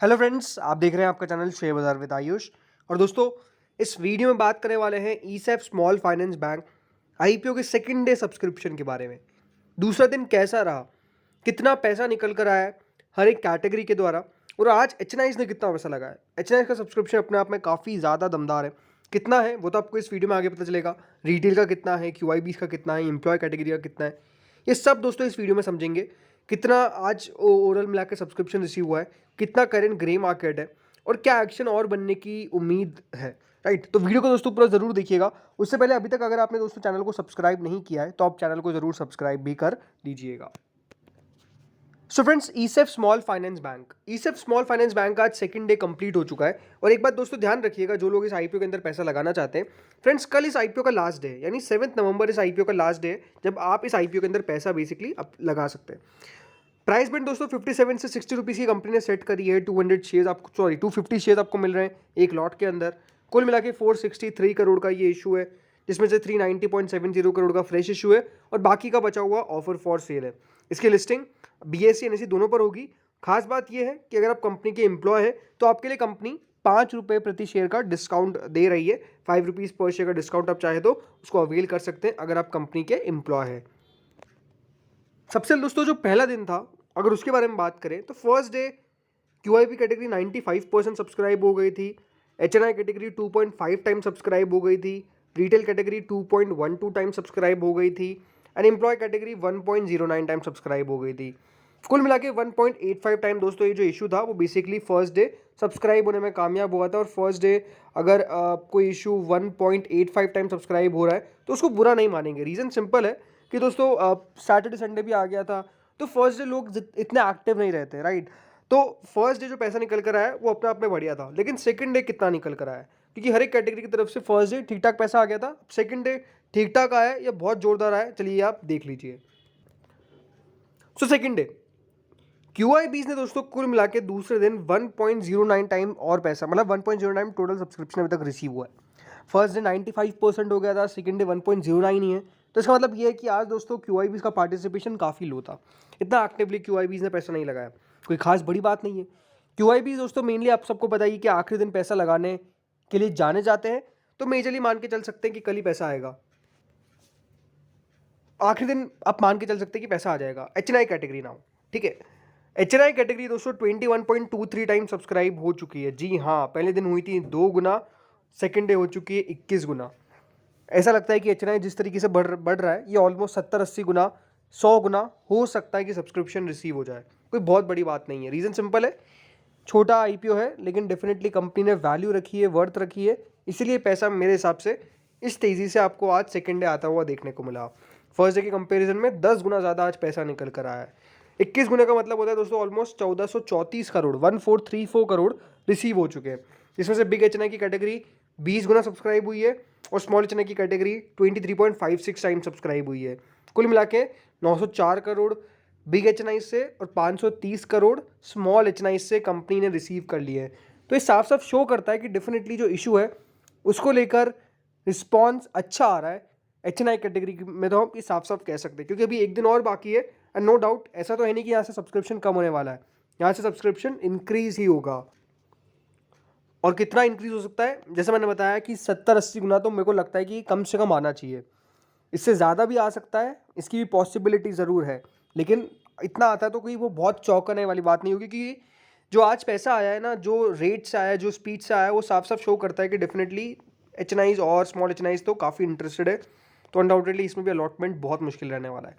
Hello friends, आप देख रहे हैं आपका चैनल शेयर बाजार विद आयुष। और दोस्तों, इस वीडियो में बात करने वाले हैं ईसैफ स्मॉल फाइनेंस बैंक आईपीओ के सेकंड डे सब्सक्रिप्शन के बारे में। दूसरा दिन कैसा रहा, कितना पैसा निकल कर आया है हर एक कैटेगरी के द्वारा, और आज एचएनआईज ने कितना पैसा लगाया। एचएनआईज का सब्सक्रिप्शन अपने आप में काफ़ी ज़्यादा दमदार है। कितना है वो तो आपको इस वीडियो में आगे पता चलेगा। रिटेल का कितना है, क्यूआईबी का कितना है, एम्प्लॉय कैटेगरी का कितना है, ये सब दोस्तों इस वीडियो में समझेंगे। कितना आज ओवरऑल मिला के सब्सक्रिप्शन रिसीव हुआ है, कितना करेंट ग्रे मार्केट है, और क्या एक्शन और बनने की उम्मीद है। राइट, तो वीडियो को दोस्तों पूरा जरूर देखिएगा। उससे पहले अभी तक अगर आपने दोस्तों चैनल को सब्सक्राइब नहीं किया है तो आप चैनल को जरूर सब्सक्राइब भी कर लीजिएगा। So friends, ESAF small finance bank आज सेकंड डे कंप्लीट हो चुका है। और एक बात दोस्तों ध्यान रखिएगा, जो लोग इस आईपीओ के अंदर पैसा लगाना चाहते हैं, फ्रेंड्स कल इस आईपीओ का लास्ट डे है, यानी 7 नवंबर इस आईपीओ का लास्ट डे है जब आप इस आईपीओ के अंदर पैसा बेसिकली आप लगा सकते हैं। प्राइस बैंड दोस्तों 57 से 60 रुपीज़ की कंपनी ने सेट करी है। 250 शेयर्स आपको मिल रहे हैं एक लॉट के अंदर। कुल मिला के 463 करोड़ का ये इशू है, जिसमें से 390.70 करोड़ का फ्रेश इशू है और बाकी का बचा हुआ ऑफर फॉर सेल है। इसकी लिस्टिंग बीएसई एनएसई दोनों पर होगी। खास बात यह है कि अगर आप कंपनी के एम्प्लॉय हैं तो आपके लिए कंपनी 5 रुपये प्रति शेयर का डिस्काउंट दे रही है। 5 रुपीज़ पर शेयर का डिस्काउंट आप चाहे तो उसको अवेल कर सकते हैं अगर आप कंपनी के एम्प्लॉय हैं। सबसे दोस्तों जो पहला दिन था, अगर उसके बारे में बात करें तो first day QIB category 95% subscribe हो गई थी। एचएनआई कैटेगरी 2.5 टाइम सब्सक्राइब हो गई थी। रिटेल कैटेगरी 2.12 टाइम सब्सक्राइब हो गई थी। And employ category 1.09 time subscribe हो गई थी। कुल मिला के 1.85 टाइम दोस्तों ये जो इशू था वो बेसिकली फर्स्ट डे सब्सक्राइब होने में कामयाब हुआ था। और फर्स्ट डे अगर कोई इशू 1.85 टाइम सब्सक्राइब हो रहा है तो उसको बुरा नहीं मानेंगे। रीज़न सिंपल है कि दोस्तों सैटरडे संडे भी आ गया था तो फर्स्ट डे लोग इतने एक्टिव नहीं रहते। राइट, तो फर्स्ट डे जो पैसा निकल कर आया वो अपने आप में बढ़िया था, लेकिन सेकंड डे कितना निकल कर आया, क्योंकि हर एक कैटेगरी की तरफ से फर्स्ट डे ठीक ठाक पैसा आ गया था। सेकंड डे ठीक ठाक आया या बहुत जोरदार आया, चलिए आप देख लीजिए। सो सेकंड डे क्यूआईबीज ने दोस्तों कुल मिला के दूसरे दिन 1.09 टाइम और पैसा, मतलब 1.09 टोटल सब्सक्रिप्शन अभी तक रिसीव हुआ है। फर्स्ट डे 95% हो गया था, सेकंड डे 1.09 ही है। तो इसका मतलब ये है कि आज दोस्तों क्यूआईबीज का पार्टिसिपेशन काफ़ी लो था। इतना एक्टिवली क्यूआईबीज ने पैसा नहीं लगाया, कोई खास बड़ी बात नहीं है। क्यूआईबीज दोस्तों मेनली आप सबको बताइए कि आखिरी दिन पैसा लगाने के लिए जाने जाते हैं, तो मेजरली मान के चल सकते हैं कि कल ही पैसा आएगा। आखिरी दिन आप मान के चल सकते हैं कि पैसा आ जाएगा। एचएनआई कैटेगरी नाउ, ठीक है। एचएनआई कैटेगरी दोस्तों 21.23 टाइम सब्सक्राइब हो चुकी है। जी हाँ, पहले दिन हुई थी 2 गुना, सेकेंड डे हो चुकी है 21 गुना। ऐसा लगता है कि एचएनआई जिस तरीके से बढ़ रहा है ये ऑलमोस्ट 70-80 गुना, 100 गुना हो सकता है कि सब्सक्रिप्शन रिसीव हो जाए। कोई बहुत बड़ी बात नहीं है। रीज़न सिंपल है, छोटा आईपीओ है लेकिन डेफिनेटली कंपनी ने वैल्यू रखी है, वर्थ रखी है, इसीलिए पैसा मेरे हिसाब से इस तेज़ी से आपको आज सेकेंड डे आता हुआ देखने को मिला। फर्स्ट डे के कंपैरिजन में 10 गुना ज़्यादा आज पैसा निकल कर आया है। 21 गुना का मतलब होता है दोस्तों ऑलमोस्ट 1434 करोड़, 1434 करोड़ रिसीव हो चुके हैं। जिसमें से बिग एचएनआई की कैटेगरी 20 गुना सब्सक्राइब हुई है और स्मॉल एचएनआई की कैटेगरी 23.56 टाइम सब्सक्राइब हुई है। कुल मिला के 904 करोड़ बिग एचएनआई से और 530 करोड़ स्मॉल एचएनआई से कंपनी ने रिसीव कर लिए हैं। तो ये साफ साफ शो करता है कि डेफिनेटली जो इशू है उसको लेकर रिस्पॉन्स अच्छा आ रहा है एचएनआई कैटेगरी में। तो हम ये साफ साफ कह सकते हैं, क्योंकि अभी एक दिन और बाकी है। एंड नो डाउट ऐसा तो है नहीं कि यहाँ से सब्सक्रिप्शन कम होने वाला है, यहाँ से सब्सक्रिप्शन इंक्रीज ही होगा। और कितना इंक्रीज हो सकता है, जैसे मैंने बताया कि 70-80 गुना तो मेरे को लगता है कि कम से कम आना चाहिए। इससे ज़्यादा भी आ सकता है, इसकी भी पॉसिबिलिटी ज़रूर है, लेकिन इतना आता है तो कोई वो बहुत चौंकने वाली बात नहीं होगी। क्योंकि जो आज पैसा आया है ना, जो रेट से आया है, जो स्पीड से आया है, वो साफ साफ शो करता है कि डेफिनेटली एचएनआईज और स्मॉल एचएनआईज तो काफ़ी इंटरेस्टेड है। तो अनडाउटेडली इसमें भी अलॉटमेंट बहुत मुश्किल रहने वाला है।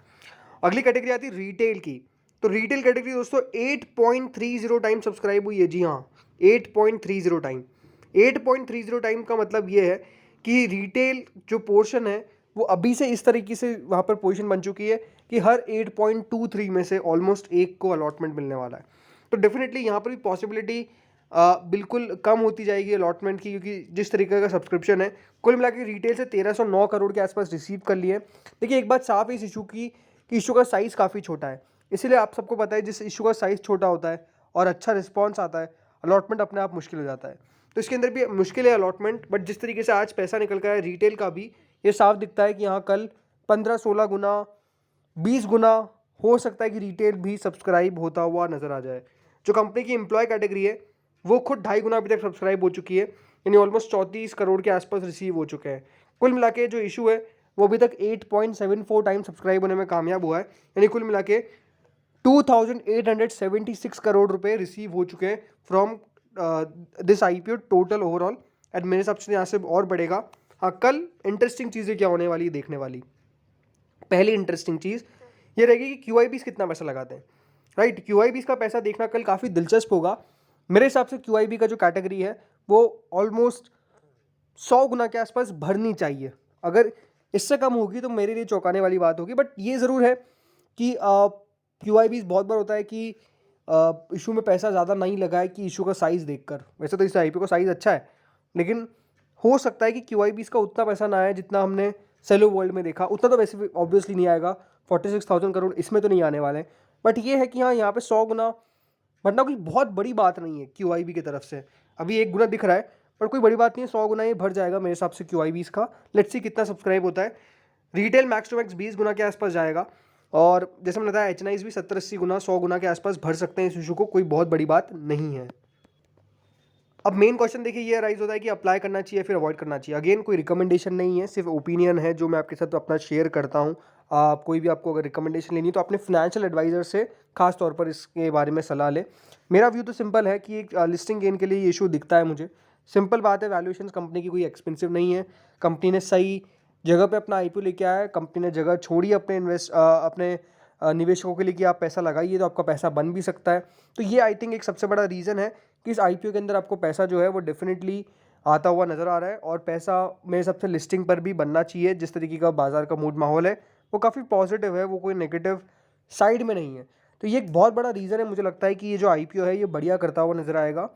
अगली कैटेगरी आती है रिटेल की। तो रिटेल कैटेगरी दोस्तों 8.30 टाइम सब्सक्राइब हुई है। जी हाँ, 8.30 टाइम। 8.30 टाइम का मतलब ये है कि रिटेल जो पोर्शन है वो अभी से इस तरीके से वहाँ पर पोजीशन बन चुकी है कि हर 8.23 में से ऑलमोस्ट एक को अलॉटमेंट मिलने वाला है। तो डेफिनेटली यहाँ पर भी पॉसिबिलिटी बिल्कुल कम होती जाएगी अलॉटमेंट की, क्योंकि जिस तरीके का सब्सक्रिप्शन है कुल मिला के रिटेल से 1309 करोड़ के आसपास रिसीव कर लिए। देखिए एक बात साफ है इस इशू की कि इशू का साइज़ काफ़ी छोटा है, इसीलिए आप सबको पता है जिस इशू का साइज़ छोटा होता है और अच्छा रिस्पॉन्स आता है, अलॉटमेंट अपने आप मुश्किल हो जाता है। तो इसके अंदर भी मुश्किल है अलॉटमेंट, बट जिस तरीके से आज पैसा निकल गया है रिटेल का भी, ये साफ दिखता है कि यहाँ कल 15-16 गुना, 20 गुना हो सकता है कि रिटेल भी सब्सक्राइब होता हुआ नजर आ जाए। जो कंपनी की एम्प्लॉय कैटेगरी है वो खुद 2.5 गुना अभी तक सब्सक्राइब हो चुकी है, यानी ऑलमोस्ट 34 करोड़ के आसपास रिसीव हो चुके हैं। कुल मिला के जो इशू है वो अभी तक 8.74 टाइम सब्सक्राइब होने में कामयाब हुआ है, यानी कुल मिला के 2876 करोड़ रुपए रिसीव हो चुके हैं from this IPO total overall. And मेरे हिसाब से यहाँ से और बढ़ेगा। हाँ, कल इंटरेस्टिंग चीज़ें क्या होने वाली देखने वाली। पहली इंटरेस्टिंग चीज़ ये रहेगी कि QIBs कितना पैसा लगाते हैं, राइट। QIBs का पैसा देखना कल काफ़ी दिलचस्प होगा। मेरे हिसाब से QIB का जो कैटेगरी है वो ऑलमोस्ट 100 गुना के आसपास भरनी चाहिए। अगर इससे कम होगी तो मेरे लिए चौंकाने वाली बात होगी। बट ये ज़रूर है कि QIBs बहुत बार होता है कि इशू में पैसा ज़्यादा नहीं लगा है कि इशू का साइज़ देखकर। वैसे तो इस IPO का साइज़ अच्छा है, लेकिन हो सकता है कि QIBs का उतना पैसा ना आए जितना हमने सेलो वर्ल्ड में देखा। उतना तो वैसे भी ऑब्वियसली नहीं आएगा, 46,000 करोड़ इसमें तो नहीं आने वाले। बट ये है कि हाँ, यहाँ पे 100 गुना भरना कोई बहुत बड़ी बात नहीं है QIB की तरफ से। अभी 1 गुना दिख रहा है पर कोई बड़ी बात नहीं है, 100 गुना ये भर जाएगा मेरे हिसाब से QIBs का। लेट्स सी कितना सब्सक्राइब होता है। रिटेल मैक्स टू मैक्स 20 गुना के आसपास जाएगा, और जैसे मैंने बताया HNIs भी 70-80 गुना 100 गुना के आसपास भर सकते हैं इस इशू को। कोई बहुत बड़ी बात नहीं है। अब मेन क्वेश्चन देखिए ये राइज होता है कि अप्लाई करना चाहिए फिर अवॉइड करना चाहिए। अगेन कोई रिकमेंडेशन नहीं है, सिर्फ ओपिनियन है जो मैं आपके साथ अपना शेयर करता हूँ। आप कोई भी आपको अगर रिकमेंडेशन लेनी है तो अपने फाइनेंशियल एडवाइजर से खास तौर पर इसके बारे में सलाह ले। मेरा व्यू तो सिंपल है कि एक लिस्टिंग गेन के लिए ये इशू दिखता है मुझे। सिंपल बात है, वैल्यूएशन कंपनी की कोई एक्सपेंसिव नहीं है। कंपनी ने सही जगह पे अपना IPO लेके आया है। कंपनी ने जगह छोड़ी अपने निवेशकों के लिए कि आप पैसा लगाइए तो आपका पैसा बन भी सकता है। तो ये आई थिंक एक सबसे बड़ा रीज़न है कि इस IPO के अंदर आपको पैसा जो है वो डेफिनेटली आता हुआ नज़र आ रहा है। और पैसा मेरे सबसे लिस्टिंग पर भी बनना चाहिए। जिस तरीके का बाजार का मूड माहौल है वो काफ़ी पॉजिटिव है, वो कोई नेगेटिव साइड में नहीं है। तो ये एक बहुत बड़ा रीज़न है, मुझे लगता है कि ये जो IPO है ये बढ़िया करता हुआ नज़र आएगा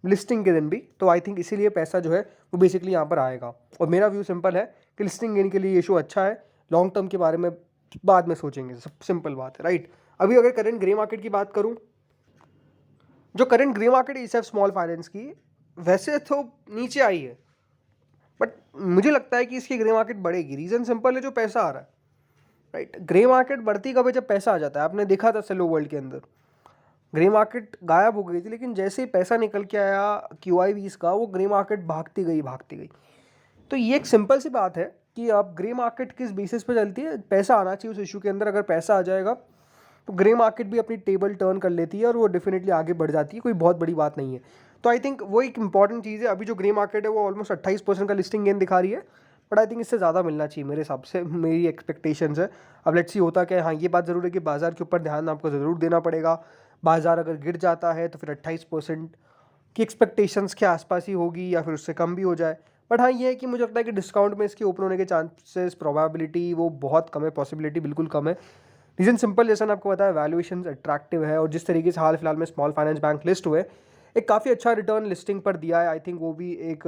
लिस्टिंग के दिन भी। तो आई थिंक इसीलिए पैसा जो है वो बेसिकली यहाँ पर आएगा। और मेरा व्यू सिंपल है कि लिस्टिंग गेन के लिए ये इशू अच्छा है। लॉन्ग टर्म के बारे में बाद में सोचेंगे, सब सिंपल बात है, राइट। अभी अगर करंट ग्रे मार्केट की बात करूं, जो करंट ग्रे मार्केट है ESEF स्मॉल फाइनेंस की, वैसे तो नीचे आई है, बट मुझे लगता है कि इसकी ग्रे मार्केट बढ़ेगी। रीज़न सिंपल है, जो पैसा आ रहा है, राइट। ग्रे मार्केट बढ़ती कब है? जब पैसा आ जाता है। आपने देखा था सेलो वर्ल्ड के अंदर ग्रे मार्केट गायब हो गई थी, लेकिन जैसे ही पैसा निकल के आया QIBs का, वो ग्रे मार्केट भागती गई भागती गई। तो ये एक सिंपल सी बात है कि अब ग्रे मार्केट किस बेसिस पे चलती है। पैसा आना चाहिए उस इशू के अंदर। अगर पैसा आ जाएगा तो ग्रे मार्केट भी अपनी टेबल टर्न कर लेती है और वो डेफिनेटली आगे बढ़ जाती है। कोई बहुत बड़ी बात नहीं है। तो आई थिंक वो एक इंपॉर्टेंट चीज़ है। अभी जो ग्रे मार्केट है वो ऑलमोस्ट 28% का लिस्टिंग गेन दिखा रही है, बट आई थिंक इससे ज़्यादा मिलना चाहिए मेरे हिसाब से। मेरी एक्सपेक्टेशंस है। अब लेट्स सी होता क्या है। हाँ, ये बात ज़रूर है कि बाजार के ऊपर ध्यान आपको ज़रूर देना पड़ेगा। बाजार अगर गिर जाता है तो फिर 28% की एक्सपेक्टेशंस के आसपास ही होगी या फिर उससे कम भी हो जाए। बट हाँ, ये है कि मुझे लगता है कि डिस्काउंट में इसके ओपन होने के चांसेस, प्रोबेबिलिटी वो बहुत कम है, पॉसिबिलिटी बिल्कुल कम है। रीज़न सिंपल, जैसा मैंने आपको बताया, वैल्यूएशन अट्रैक्टिव है। और जिस तरीके से हाल फिलहाल में स्मॉल फाइनेंस बैंक लिस्ट हुए, एक काफ़ी अच्छा रिटर्न लिस्टिंग पर दिया है। आई थिंक वो भी एक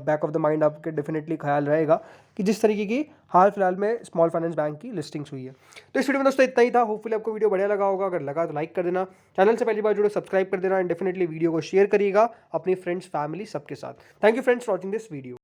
बैक ऑफ द माइंड आपके डेफिनेटली ख्याल रहेगा कि जिस तरीके की हाल फिलहाल में स्मॉल फाइनेंस बैंक की लिस्टिंग्स हुई है। तो इस वीडियो में दोस्तों इतना ही था। होपफुली आपको वीडियो बढ़िया लगा होगा। अगर लगा तो लाइक कर देना, चैनल से पहली बार जुड़े सब्सक्राइब कर देना, एंड डेफिनेटली वीडियो को शेयर करिएगा अपनी फ्रेंड्स, फैमिली सबके साथ। Thank you friends for watching this video.